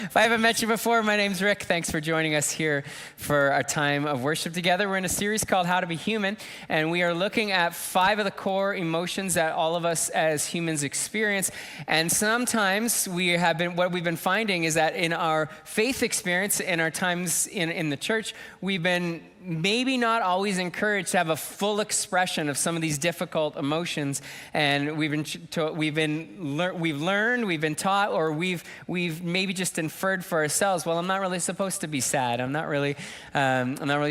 If I haven't met you before, my name's Rick. Thanks for joining us here for our time of worship together. We're in a series called How to Be Human, and we are looking at 5 of the core emotions that all of us as humans experience. And sometimes what we've been finding is that in our faith experience, in our times in the church, we've been maybe not always encouraged to have a full expression of some of these difficult emotions, and we've learned, we've been taught, or we've maybe just inferred for ourselves. Well, I'm not really supposed to be sad. I'm not really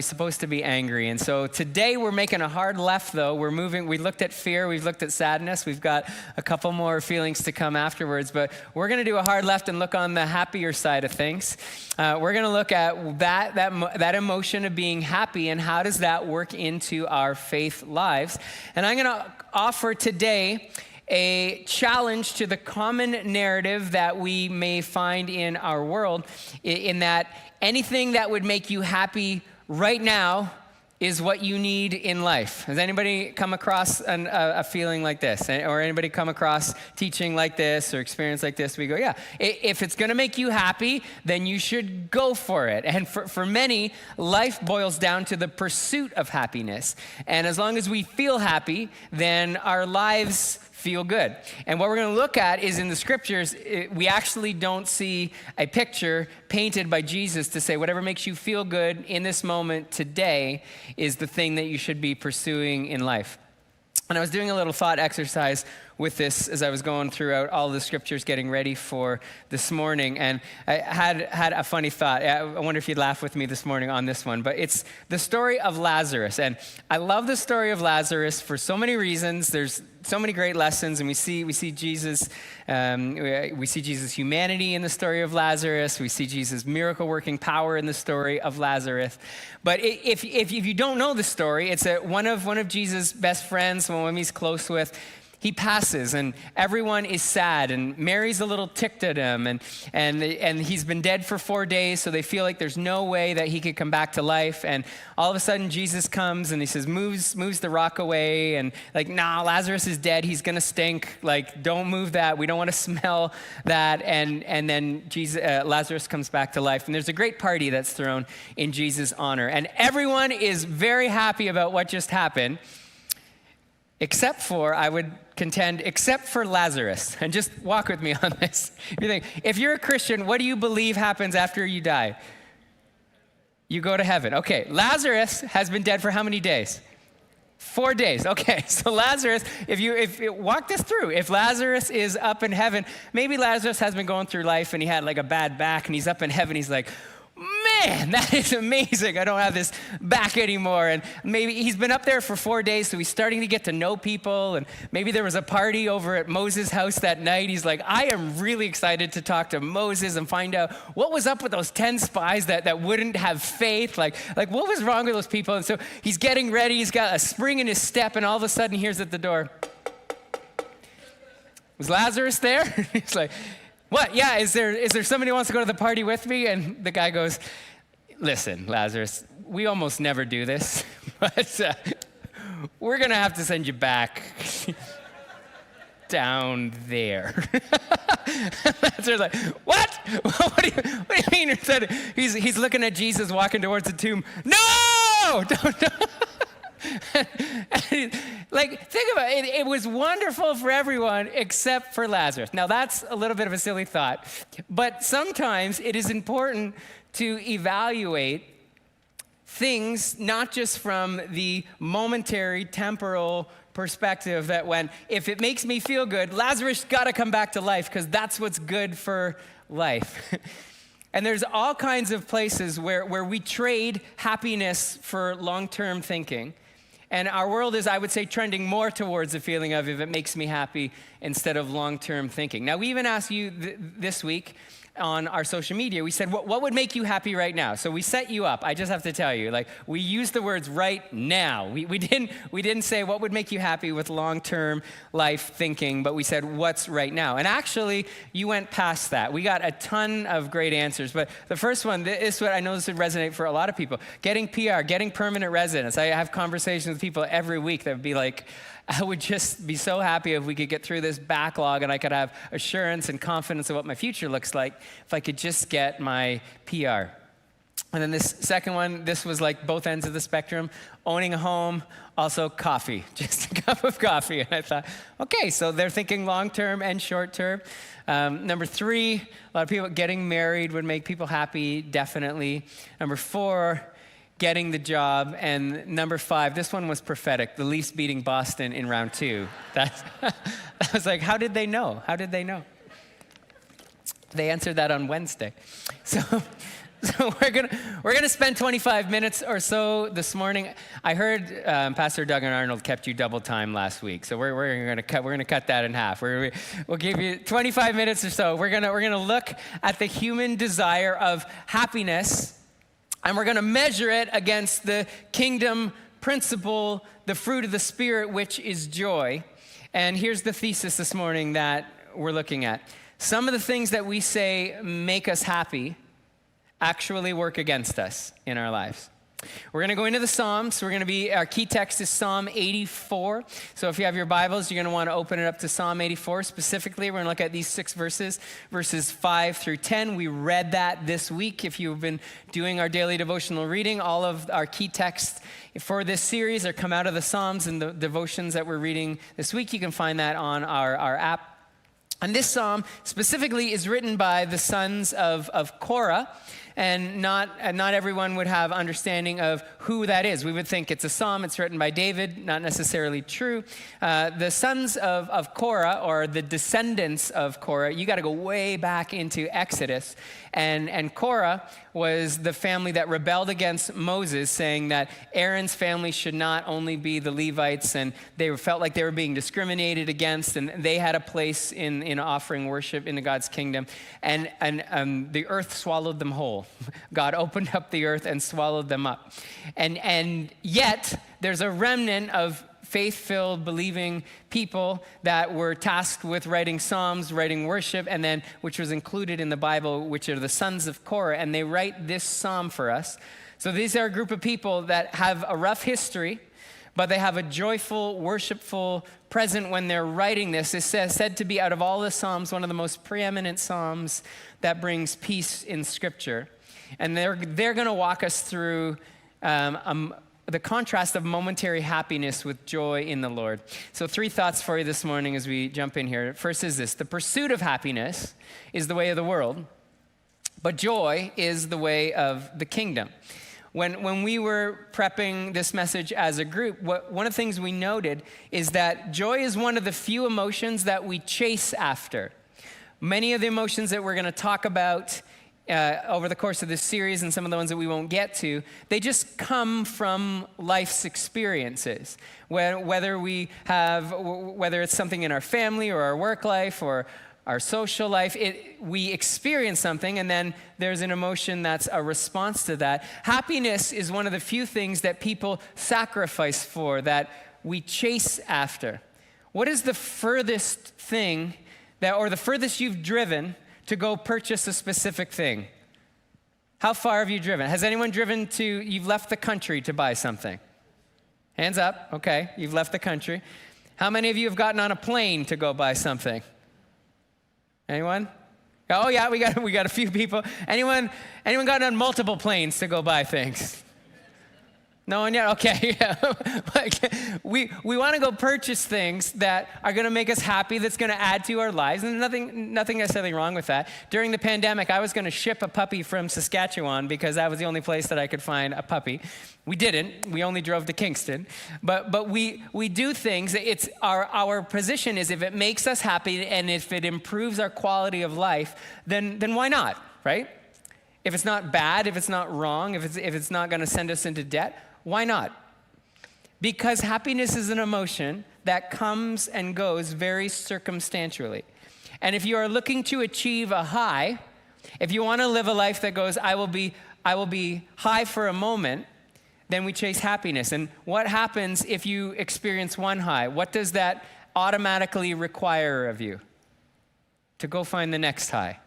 supposed to be angry. And so today we're making a hard left, though. We're moving. We looked at fear. We've looked at sadness. We've got a couple more feelings to come afterwards, but we're going to do a hard left and look on the happier side of things. We're going to look at that emotion of being happy and how does that work into our faith lives. And I'm going to offer today a challenge to the common narrative that we may find in our world, in that anything that would make you happy right now is what you need in life. Has anybody come across a feeling like this? Or anybody come across teaching like this or experience like this? We go, yeah, if it's gonna make you happy, then you should go for it. And for many, life boils down to the pursuit of happiness. And as long as we feel happy, then our lives feel good. And what we're going to look at is in the scriptures, we actually don't see a picture painted by Jesus to say whatever makes you feel good in this moment today is the thing that you should be pursuing in life. And I was doing a little thought exercise with this as I was going throughout all the scriptures getting ready for this morning. And I had a funny thought. I wonder if you'd laugh with me this morning on this one. But it's the story of Lazarus. And I love the story of Lazarus for so many reasons. There's so many great lessons, and we see Jesus. We see Jesus' humanity in the story of Lazarus. We see Jesus' miracle-working power in the story of Lazarus. But if you don't know the story, it's one of Jesus' best friends, one he's close with. He passes, and everyone is sad, and Mary's a little ticked at him, and he's been dead for 4 days, so they feel like there's no way that he could come back to life. And all of a sudden, Jesus comes, and he says, moves the rock away, and like, nah, Lazarus is dead. He's gonna stink. Like, don't move that. We don't want to smell that. And then Lazarus comes back to life, and there's a great party that's thrown in Jesus' honor, and everyone is very happy about what just happened. Except for Lazarus. And just walk with me on this. If you're a Christian, what do you believe happens after you die? You go to heaven. Okay, Lazarus has been dead for how many days? 4 days. Okay, so Lazarus, if walk this through. If Lazarus is up in heaven, maybe Lazarus has been going through life and he had like a bad back and he's up in heaven. He's like, man, that is amazing. I don't have this back anymore. And maybe he's been up there for 4 days, so he's starting to get to know people. And maybe there was a party over at Moses' house that night. He's like, I am really excited to talk to Moses and find out what was up with those 10 spies that wouldn't have faith. Like what was wrong with those people? And so he's getting ready. He's got a spring in his step, and all of a sudden he hears at the door, was Lazarus there? He's like, what? Yeah, is there somebody who wants to go to the party with me? And the guy goes, listen, Lazarus, we almost never do this, but we're going to have to send you back down there. Lazarus like, what? What do you mean? He's looking at Jesus walking towards the tomb. No! Don't. Like, think about it. It was wonderful for everyone except for Lazarus. Now, that's a little bit of a silly thought, but sometimes it is important to evaluate things not just from the momentary temporal perspective that if it makes me feel good, Lazarus got to come back to life because that's what's good for life. And there's all kinds of places where we trade happiness for long-term thinking. And our world is, I would say, trending more towards the feeling of if it makes me happy instead of long-term thinking. Now, we even asked you this week on our social media, we said, what would make you happy right now? So we set you up. I just have to tell you, like, we used the words right now. We didn't say what would make you happy with long-term life thinking, but we said what's right now. And actually, you went past that. We got a ton of great answers. But the first one, this what I know this would resonate for a lot of people. Getting PR, getting permanent residence. I have conversations with people every week that would be like, I would just be so happy if we could get through this backlog and I could have assurance and confidence of what my future looks like if I could just get my PR. And then this second one, this was like both ends of the spectrum, owning a home, also coffee, just a cup of coffee. And I thought, okay, so they're thinking long-term and short-term. Number 3, a lot of people getting married would make people happy, definitely. Number 4, getting the job. And number 5, this one was prophetic, the Leafs beating Boston in round 2. I was like, how did they know? How did they know? They answered that on Wednesday. So we're gonna spend 25 minutes or so this morning. I heard Pastor Doug and Arnold kept you double time last week, so we're gonna cut that in half. We'll give you 25 minutes or so. We're gonna look at the human desire of happiness, and we're gonna measure it against the kingdom principle, the fruit of the Spirit, which is joy. And here's the thesis this morning that we're looking at. Some of the things that we say make us happy actually work against us in our lives. We're going to go into the Psalms. Our key text is Psalm 84. So if you have your Bibles, you're going to want to open it up to Psalm 84. Specifically, we're going to look at these 6 verses 5 through 10. We read that this week. If you've been doing our daily devotional reading, all of our key texts for this series are come out of the Psalms and the devotions that we're reading this week. You can find that on our app. And this psalm specifically is written by the sons of Korah. And not everyone would have understanding of who that is. We would think it's a psalm, it's written by David, not necessarily true. The sons of Korah, or the descendants of Korah, you got to go way back into Exodus. And Korah was the family that rebelled against Moses, saying that Aaron's family should not only be the Levites, and they felt like they were being discriminated against, and they had a place in offering worship into God's kingdom. And the earth swallowed them whole. God opened up the earth and swallowed them up. And yet, there's a remnant of faith-filled, believing people that were tasked with writing psalms, writing worship, and then which was included in the Bible, which are the sons of Korah, and they write this psalm for us. So these are a group of people that have a rough history, but they have a joyful, worshipful present when they're writing this. It's said to be, out of all the psalms, one of the most preeminent psalms that brings peace in Scripture. And they're going to walk us through the contrast of momentary happiness with joy in the Lord. So 3 thoughts for you this morning as we jump in here. First is this: the pursuit of happiness is the way of the world, but joy is the way of the kingdom. When we were prepping this message as a group, one of the things we noted is that joy is one of the few emotions that we chase after. Many of the emotions that we're going to talk about over the course of this series, and some of the ones that we won't get to, they just come from life's experiences. Whether it's something in our family or our work life or our social life, we experience something, and then there's an emotion that's a response to that. Happiness is one of the few things that people sacrifice for, that we chase after. What is the furthest thing or the furthest you've driven to go purchase a specific thing? How far have you driven? Has anyone you've left the country to buy something? Hands up. Okay, you've left the country. How many of you have gotten on a plane to go buy something? Anyone? Oh yeah, we got a few people. Anyone gotten on multiple planes to go buy things? No one yet? Okay, yeah. we want to go purchase things that are going to make us happy, that's going to add to our lives, and nothing necessarily wrong with that. During the pandemic, I was going to ship a puppy from Saskatchewan because that was the only place that I could find a puppy. We didn't. We only drove to Kingston. But we do things. It's our position is, if it makes us happy and if it improves our quality of life, then why not, right? If it's not bad, if it's not wrong, if it's not going to send us into debt, why not? Because happiness is an emotion that comes and goes very circumstantially. And if you are looking to achieve a high, if you want to live a life that goes, I will be high for a moment, then we chase happiness. And what happens if you experience one high? What does that automatically require of you? To go find the next high.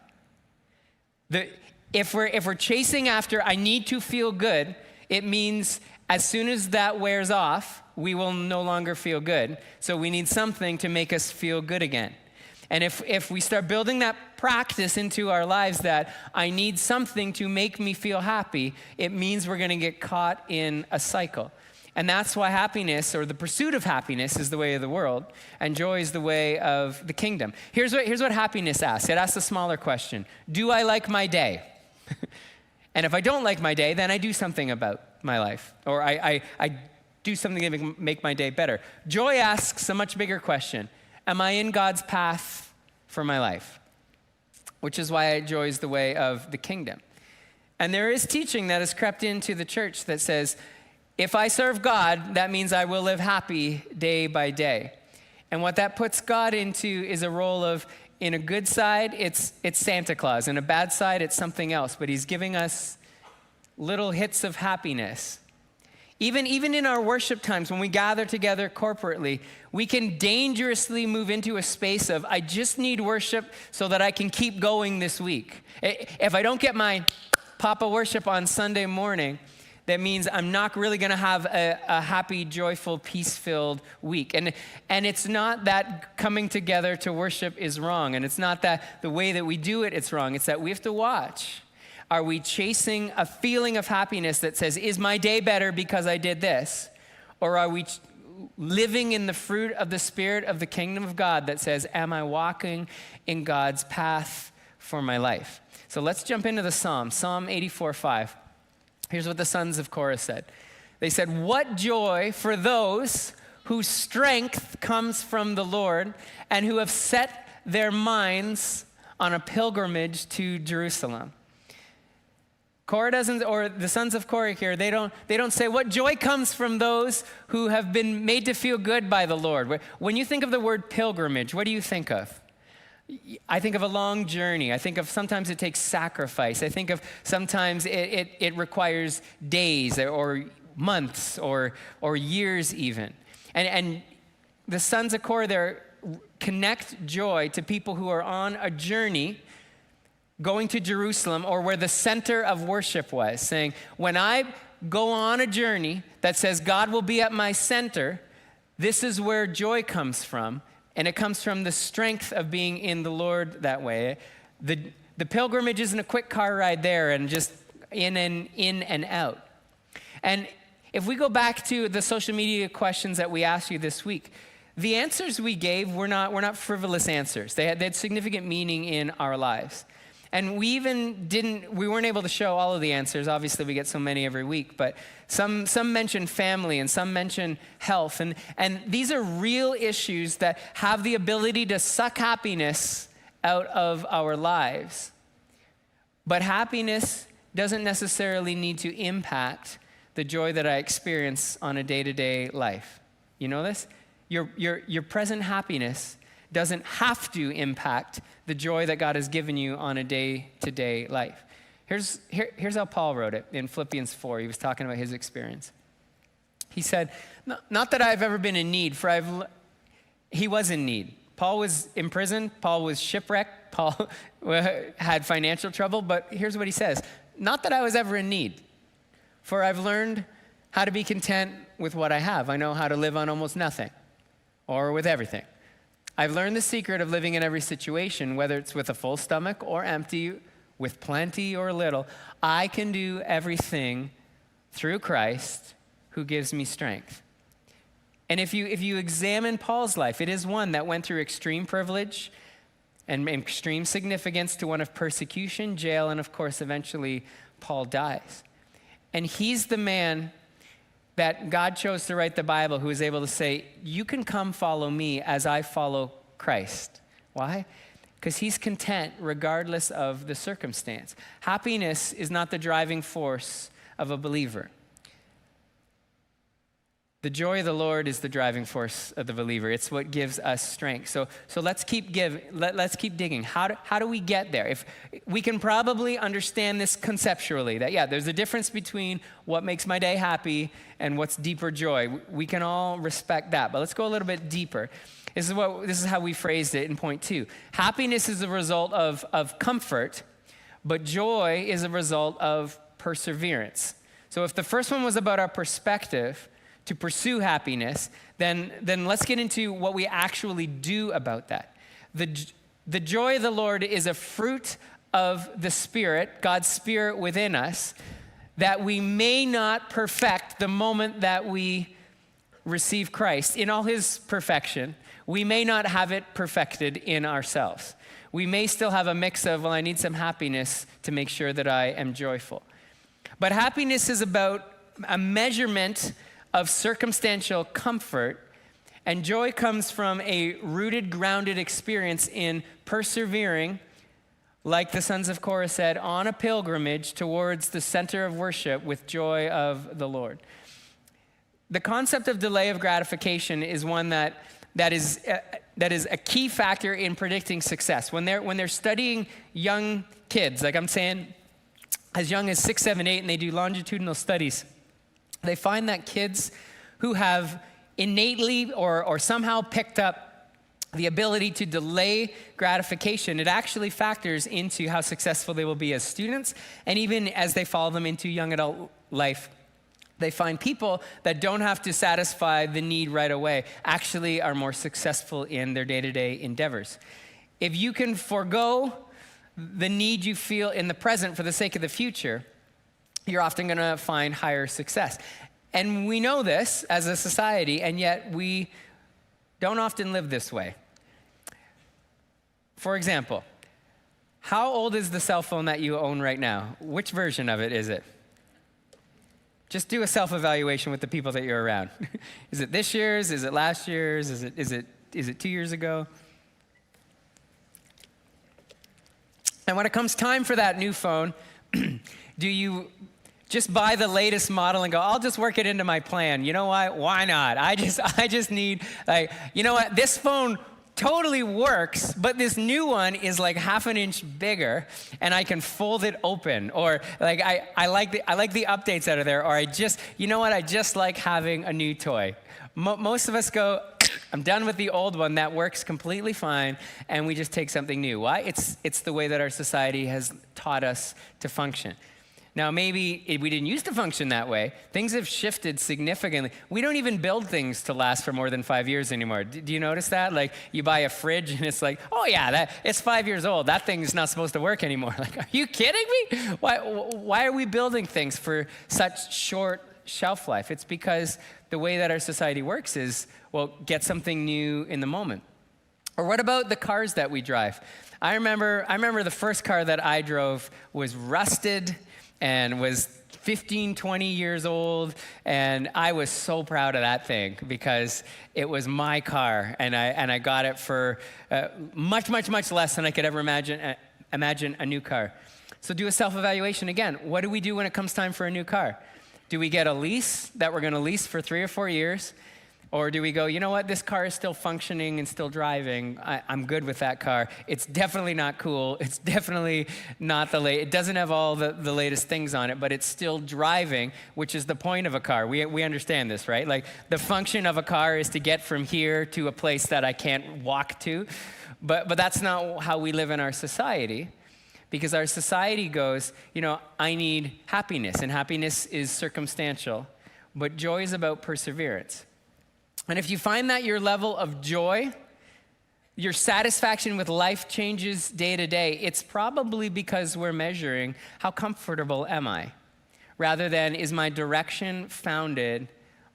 If we're chasing after, I need to feel good, it means as soon as that wears off, we will no longer feel good. So we need something to make us feel good again. And if we start building that practice into our lives that I need something to make me feel happy, it means we're going to get caught in a cycle. And that's why happiness, or the pursuit of happiness, is the way of the world, and joy is the way of the kingdom. Here's what happiness asks. It asks a smaller question. Do I like my day? And if I don't like my day, then I do something about my life, or I do something to make my day better. Joy asks a much bigger question. Am I in God's path for my life? Which is why joy is the way of the kingdom. And there is teaching that has crept into the church that says, if I serve God, that means I will live happy day by day. And what that puts God into is a role of, in a good side, it's Santa Claus. In a bad side, it's something else. But he's giving us little hits of happiness. Even in our worship times, when we gather together corporately, we can dangerously move into a space of, I just need worship so that I can keep going this week. If I don't get my Papa worship on Sunday morning, that means I'm not really going to have a happy, joyful, peace-filled week. And it's not that coming together to worship is wrong, and it's not that the way that we do it, it's wrong. It's that we have to watch. Are we chasing a feeling of happiness that says, is my day better because I did this? Or are we living in the fruit of the Spirit of the kingdom of God that says, am I walking in God's path for my life? So let's jump into the Psalm, Psalm 84:5. Here's what the sons of Korah said. They said, what joy for those whose strength comes from the Lord and who have set their minds on a pilgrimage to Jerusalem. Korah doesn't, or the sons of Korah here, they don't say what joy comes from those who have been made to feel good by the Lord. When you think of the word pilgrimage, what do you think of? I think of a long journey. I think of sometimes it takes sacrifice. I think of sometimes it requires days or months or years even. And the sons of Korah there connect joy to people who are on a journey going to Jerusalem, or where the center of worship was, saying, when I go on a journey that says God will be at my center, this is where joy comes from, and it comes from the strength of being in the Lord that way. The pilgrimage isn't a quick car ride there and just in and out. And if we go back to the social media questions that we asked you this week, the answers we gave were not frivolous answers. They had significant meaning in our lives. And we weren't able to show all of the answers. Obviously, we get so many every week, but some mention family and some mention health. And these are real issues that have the ability to suck happiness out of our lives. But happiness doesn't necessarily need to impact the joy that I experience on a day-to-day life. You know this? Your present happiness doesn't have to impact the joy that God has given you on a day-to-day life. Here's how Paul wrote it in Philippians 4. He was talking about his experience. He said, not that I've ever been in need, for he was in need. Paul was in prison. Paul was shipwrecked. Paul had financial trouble. But here's what he says. Not that I was ever in need, for I've learned how to be content with what I have. I know how to live on almost nothing or with everything. I've learned the secret of living in every situation, whether it's with a full stomach or empty, with plenty or little. I can do everything through Christ who gives me strength. And if you examine Paul's life, it is one that went through extreme privilege and extreme significance to one of persecution, jail, and of course, eventually Paul dies. And he's the man that God chose to write the Bible, who is able to say, you can come follow me as I follow Christ. Why? Because he's content regardless of the circumstance. Happiness is not the driving force of a believer. The joy of the Lord is the driving force of the believer. It's what gives us strength. So let's keep digging. How do we get there? If we can probably understand this conceptually, that there's a difference between what makes my day happy and what's deeper joy. We can all respect that, but let's go a little bit deeper. This is how we phrased it in point 2. Happiness is a result of comfort, but joy is a result of perseverance. So if the first one was about our perspective, to pursue happiness, then let's get into what we actually do about that. The joy of the Lord is a fruit of the Spirit, God's Spirit within us, that we may not perfect the moment that we receive Christ. In all his perfection, we may not have it perfected in ourselves. We may still have a mix of, well, I need some happiness to make sure that I am joyful. But happiness is about a measurement of circumstantial comfort, and joy comes from a rooted, grounded experience in persevering, like the sons of Korah said, on a pilgrimage towards the center of worship with joy of the Lord. The concept of delay of gratification is one that is a key factor in predicting success. When they're studying young kids, like I'm saying, as young as 6, 7, 8, and they do longitudinal studies, they find that kids who have innately or somehow picked up the ability to delay gratification, it actually factors into how successful they will be as students, and even as they follow them into young adult life. They find people that don't have to satisfy the need right away actually are more successful in their day-to-day endeavors. If you can forego the need you feel in the present for the sake of the future, you're often going to find higher success. And we know this as a society, and yet we don't often live this way. For example, how old is the cell phone that you own right now? Which version of it is it? Just do a self-evaluation with the people that you're around. Is it this year's? Is it last year's? Is it 2 years ago? And when it comes time for that new phone, do you just buy the latest model and go, I'll just work it into my plan? You know what? Why not? I just need, like, you know what? This phone totally works, but this new one is like half an inch bigger, and I can fold it open. Or like I like the updates that are there. Or I just like having a new toy. Most of us go, I'm done with the old one that works completely fine, and we just take something new. Why? It's the way that our society has taught us to function. Now, maybe we didn't used to function that way. Things have shifted significantly. We don't even build things to last for more than 5 years anymore. Do you notice that? Like, you buy a fridge, and it's like, oh yeah, it's 5 years old. That thing is not supposed to work anymore. Like, are you kidding me? Why are we building things for such short shelf life? It's because the way that our society works is, well, get something new in the moment. Or what about the cars that we drive? I remember the first car that I drove was rusted and was 15, 20 years old, and I was so proud of that thing because it was my car, and I got it for much less than I could ever imagine a new car. So do a self-evaluation again. What do we do when it comes time for a new car? Do we get a lease that we're going to lease for 3 or 4 years? Or do we go, you know what, this car is still functioning and still driving. I'm good with that car. It's definitely not cool. It's definitely not it doesn't have all the latest things on it, but it's still driving, which is the point of a car. We understand this, right? Like, the function of a car is to get from here to a place that I can't walk to. But that's not how we live in our society. Because our society goes, I need happiness, and happiness is circumstantial, but joy is about perseverance. And if you find that your level of joy, your satisfaction with life changes day to day, it's probably because we're measuring how comfortable am I, rather than is my direction founded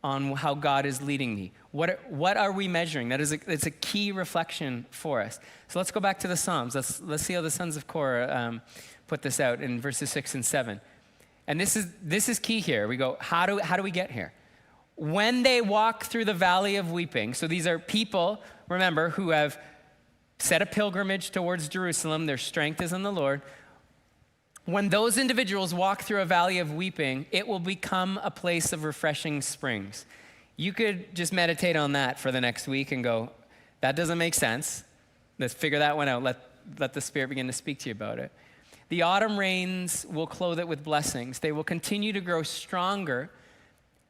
on how God is leading me. What are we measuring? It's a key reflection for us. So let's go back to the Psalms. Let's see how the sons of Korah put this out in verses 6 and 7. And this is key here. We go, how do we get here? When they walk through the valley of weeping, so these are people, remember, who have set a pilgrimage towards Jerusalem. Their strength is in the Lord. When those individuals walk through a valley of weeping, it will become a place of refreshing springs. You could just meditate on that for the next week and go, that doesn't make sense. Let's figure that one out. Let the Spirit begin to speak to you about it. The autumn rains will clothe it with blessings. They will continue to grow stronger,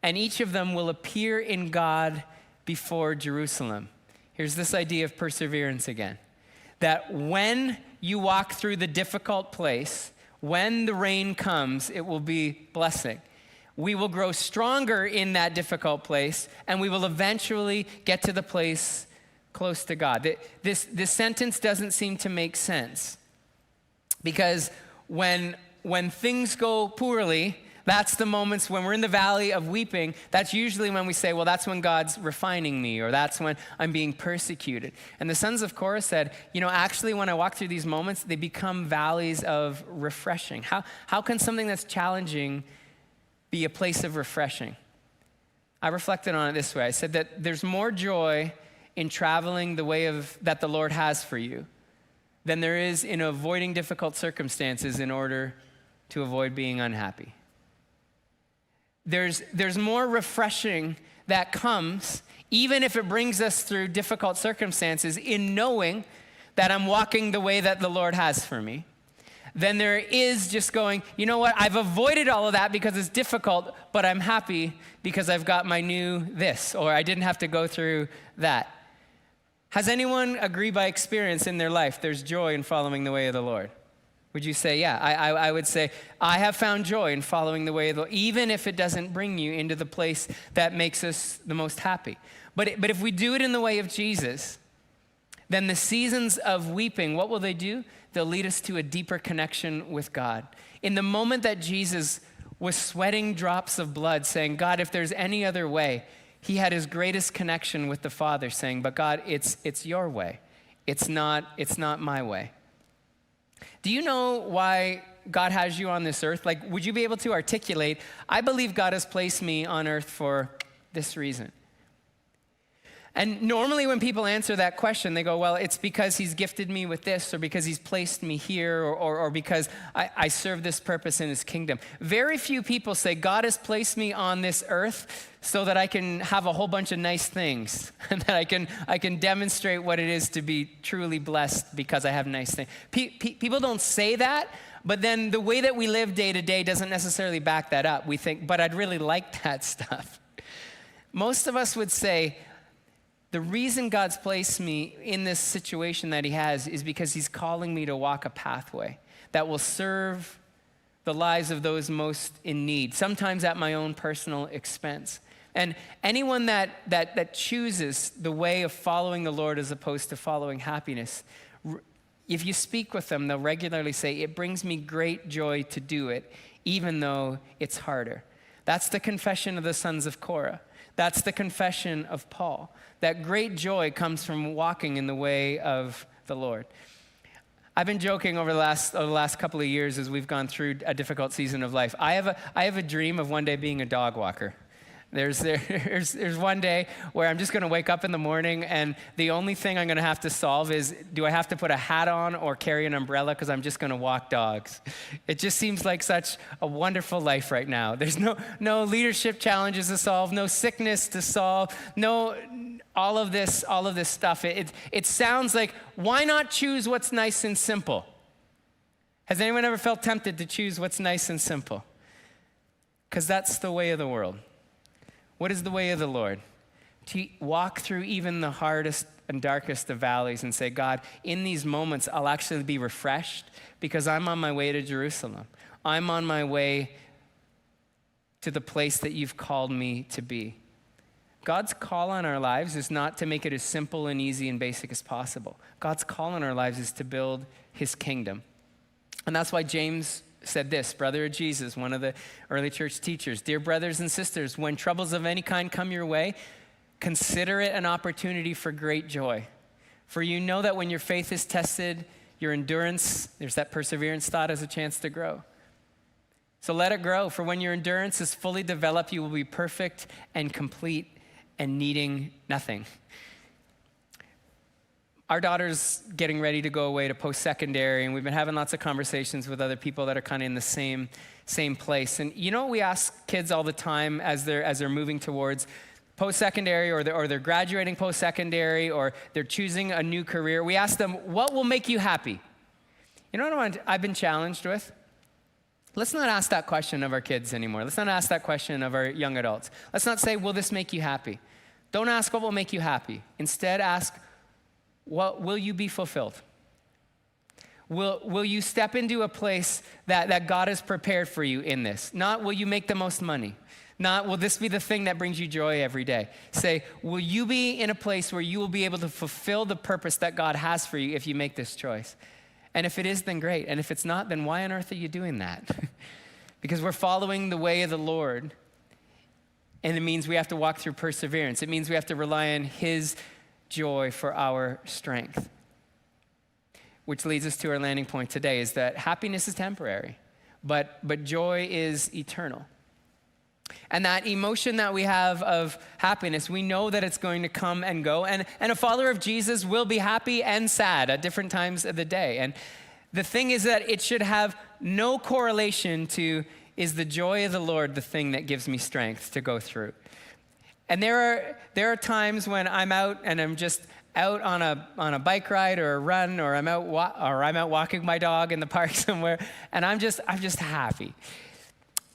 and each of them will appear in God before Jerusalem. Here's this idea of perseverance again. That when you walk through the difficult place, when the rain comes, it will be blessing. we will grow stronger in that difficult place, and we will eventually get to the place close to God. This sentence doesn't seem to make sense, because when things go poorly, that's the moments when we're in the valley of weeping. That's usually when we say, well, that's when God's refining me, or that's when I'm being persecuted. And the sons of Korah said, actually when I walk through these moments, they become valleys of refreshing. How can something that's challenging be a place of refreshing? I reflected on it this way. I said that there's more joy in traveling the way that the Lord has for you than there is in avoiding difficult circumstances in order to avoid being unhappy. There's more refreshing that comes, even if it brings us through difficult circumstances, in knowing that I'm walking the way that the Lord has for me, than there is just going, you know what, I've avoided all of that because it's difficult, but I'm happy because I've got my new this, or I didn't have to go through that. Has anyone agree by experience in their life there's joy in following the way of the Lord? Would you say, yeah? I would say, I have found joy in following the way of the Lord, even if it doesn't bring you into the place that makes us the most happy. But if we do it in the way of Jesus, then the seasons of weeping, what will they do? They'll lead us to a deeper connection with God. In the moment that Jesus was sweating drops of blood, saying, God, if there's any other way, he had his greatest connection with the Father, saying, but God, it's your way. It's not my way. Do you know why God has you on this earth? Like, would you be able to articulate, I believe God has placed me on earth for this reason? And normally when people answer that question, they go, well, it's because he's gifted me with this, or because he's placed me here, or because I serve this purpose in his kingdom. Very few people say, God has placed me on this earth so that I can have a whole bunch of nice things, and that I can demonstrate what it is to be truly blessed because I have nice things. People don't say that, but then the way that we live day to day doesn't necessarily back that up. We think, but I'd really like that stuff. Most of us would say, the reason God's placed me in this situation that he has is because he's calling me to walk a pathway that will serve the lives of those most in need, sometimes at my own personal expense. And anyone that chooses the way of following the Lord as opposed to following happiness, if you speak with them, they'll regularly say, it brings me great joy to do it, even though it's harder. That's the confession of the sons of Korah. That's the confession of Paul. That great joy comes from walking in the way of the Lord. I've been joking over the last couple of years as we've gone through a difficult season of life. I have a dream of one day being a dog walker. There's one day where I'm just going to wake up in the morning, and the only thing I'm going to have to solve is, do I have to put a hat on or carry an umbrella because I'm just going to walk dogs? It just seems like such a wonderful life right now. There's no leadership challenges to solve, no sickness to solve, no all of this stuff. It sounds like, why not choose what's nice and simple? Has anyone ever felt tempted to choose what's nice and simple? Because that's the way of the world. What is the way of the Lord? To walk through even the hardest and darkest of valleys and say, God, in these moments, I'll actually be refreshed because I'm on my way to Jerusalem. I'm on my way to the place that you've called me to be. God's call on our lives is not to make it as simple and easy and basic as possible. God's call on our lives is to build his kingdom. And that's why James said this, brother of Jesus, one of the early church teachers, dear brothers and sisters, when troubles of any kind come your way, consider it an opportunity for great joy. For you know that when your faith is tested, your endurance, there's that perseverance thought, has a chance to grow. So let it grow, for when your endurance is fully developed, you will be perfect and complete and needing nothing. Our daughter's getting ready to go away to post-secondary, and we've been having lots of conversations with other people that are kind of in the same place. And you know what we ask kids all the time as they're moving towards post-secondary, or they're graduating post-secondary, or they're choosing a new career? We ask them, what will make you happy? You know what I've been challenged with? Let's not ask that question of our kids anymore. Let's not ask that question of our young adults. Let's not say, will this make you happy? Don't ask what will make you happy. Instead, ask, what will you be fulfilled? Will you step into a place that God has prepared for you in this? Not will you make the most money? Not will this be the thing that brings you joy every day? Say, will you be in a place where you will be able to fulfill the purpose that God has for you if you make this choice? And if it is, then great. And if it's not, then why on earth are you doing that? Because we're following the way of the Lord. And it means we have to walk through perseverance. It means we have to rely on his joy for our strength. Which leads us to our landing point today, is that happiness is temporary, but joy is eternal. And that emotion that we have of happiness, we know that it's going to come and go. And a follower of Jesus will be happy and sad at different times of the day. And the thing is that it should have no correlation to, is the joy of the Lord the thing that gives me strength to go through? And there are times when I'm out and I'm just out on a bike ride or a run, or I'm out walking my dog in the park somewhere, and I'm just happy.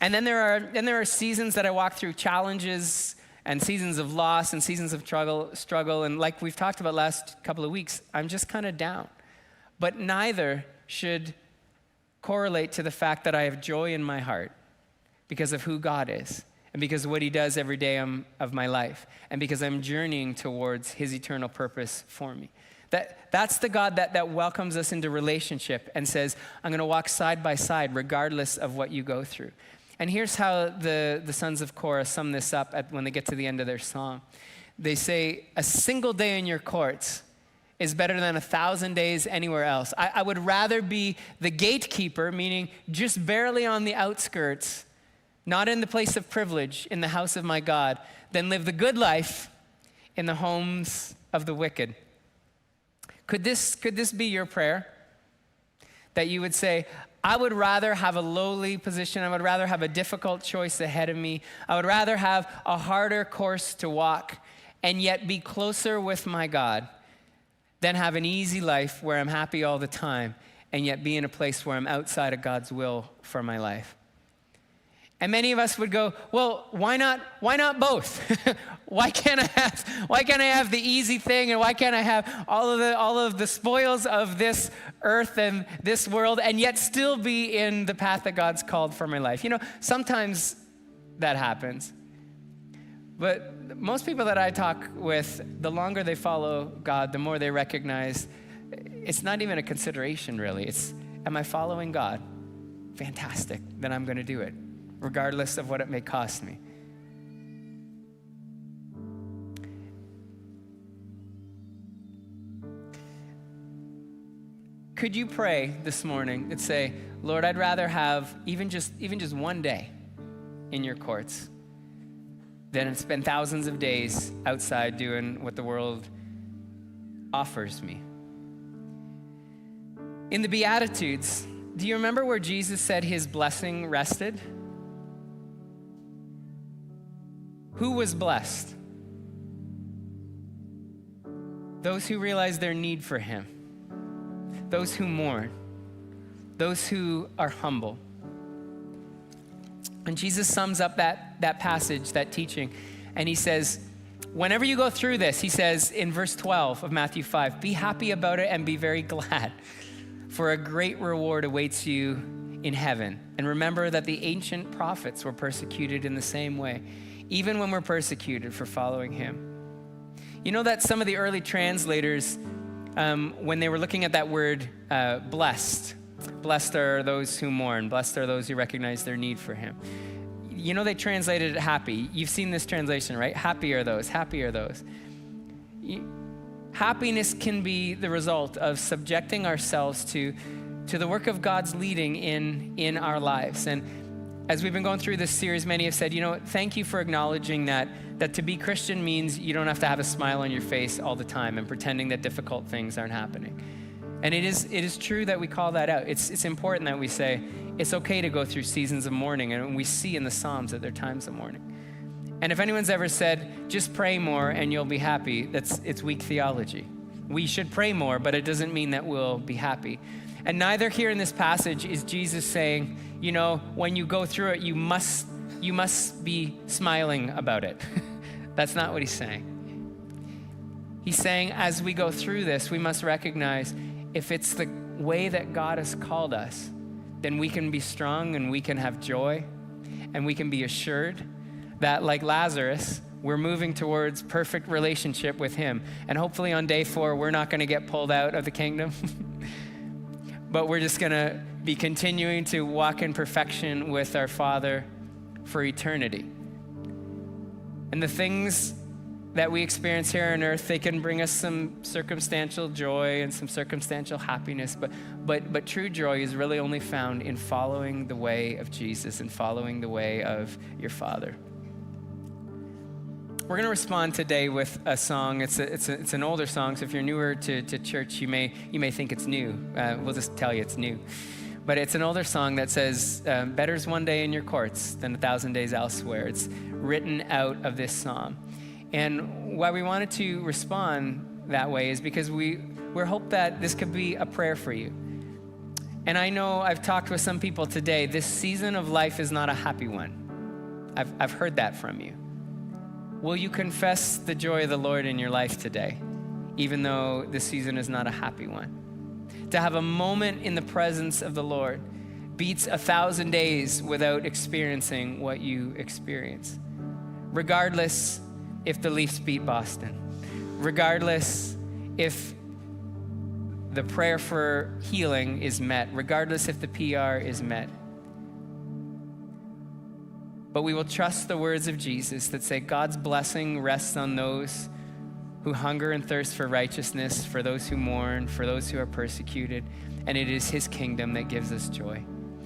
And then there are seasons that I walk through, challenges and seasons of loss and seasons of struggle, and like we've talked about last couple of weeks, I'm just kind of down. But neither should correlate to the fact that I have joy in my heart because of who God is, and because of what he does every day of my life, and because I'm journeying towards his eternal purpose for me. That's the God that welcomes us into relationship and says, I'm going to walk side by side regardless of what you go through. And here's how the sons of Korah sum this up when they get to the end of their song. They say, a single day in your courts is better than 1,000 days anywhere else. I would rather be the gatekeeper, meaning just barely on the outskirts, not in the place of privilege, in the house of my God, than live the good life in the homes of the wicked. Could this be your prayer? That you would say, I would rather have a lowly position. I would rather have a difficult choice ahead of me. I would rather have a harder course to walk and yet be closer with my God than have an easy life where I'm happy all the time and yet be in a place where I'm outside of God's will for my life. And many of us would go, well, why not both? Why can't I have the easy thing, and why can't I have all of the spoils of this earth and this world and yet still be in the path that God's called for my life? You know, sometimes that happens. But most people that I talk with, the longer they follow God, the more they recognize it's not even a consideration really. It's, am I following God? Fantastic, then I'm going to do it, regardless of what it may cost me. Could you pray this morning and say, Lord, I'd rather have even just one day in your courts than spend thousands of days outside doing what the world offers me. In the Beatitudes, do you remember where Jesus said his blessing rested? Who was blessed? Those who realize their need for him. Those who mourn. Those who are humble. And Jesus sums up that passage, that teaching, and he says, whenever you go through this, he says in verse 12 of Matthew 5, be happy about it and be very glad, for a great reward awaits you in heaven. And remember that the ancient prophets were persecuted in the same way, even when we're persecuted for following him. You know that some of the early translators, when they were looking at that word blessed are those who mourn, blessed are those who recognize their need for him. You know they translated it happy. You've seen this translation, right? Happy are those, happy are those. Happiness can be the result of subjecting ourselves to the work of God's leading in our lives. And as we've been going through this series, many have said, you know, thank you for acknowledging that to be Christian means you don't have to have a smile on your face all the time and pretending that difficult things aren't happening. And it is true that we call that out. It's important that we say it's okay to go through seasons of mourning, and we see in the Psalms that there are times of mourning. And if anyone's ever said, just pray more and you'll be happy, it's weak theology. We should pray more, but it doesn't mean that we'll be happy. And neither here in this passage is Jesus saying, you know, when you go through it, you must be smiling about it. That's not what he's saying. He's saying as we go through this, we must recognize if it's way that God has called us, then we can be strong and we can have joy and we can be assured that, like Lazarus, we're moving towards perfect relationship with him. And hopefully on day 4, we're not going to get pulled out of the kingdom, but we're just going to be continuing to walk in perfection with our Father for eternity. And the things that we experience here on earth, they can bring us some circumstantial joy and some circumstantial happiness, but true joy is really only found in following the way of Jesus and following the way of your Father. We're going to respond today with a song. It's an older song, so if you're newer to church, you may think it's new. We'll just tell you it's new. But it's an older song that says, better's one day in your courts than 1,000 days elsewhere. It's written out of this psalm. And why we wanted to respond that way is because we're hope that this could be a prayer for you. And I know I've talked with some people today, this season of life is not a happy one. I've heard that from you. Will you confess the joy of the Lord in your life today, even though this season is not a happy one? To have a moment in the presence of the Lord beats 1,000 days without experiencing what you experience. Regardless if the Leafs beat Boston, regardless if the prayer for healing is met, regardless if the PR is met. But we will trust the words of Jesus that say God's blessing rests on those who hunger and thirst for righteousness, for those who mourn, for those who are persecuted, and it is his kingdom that gives us joy.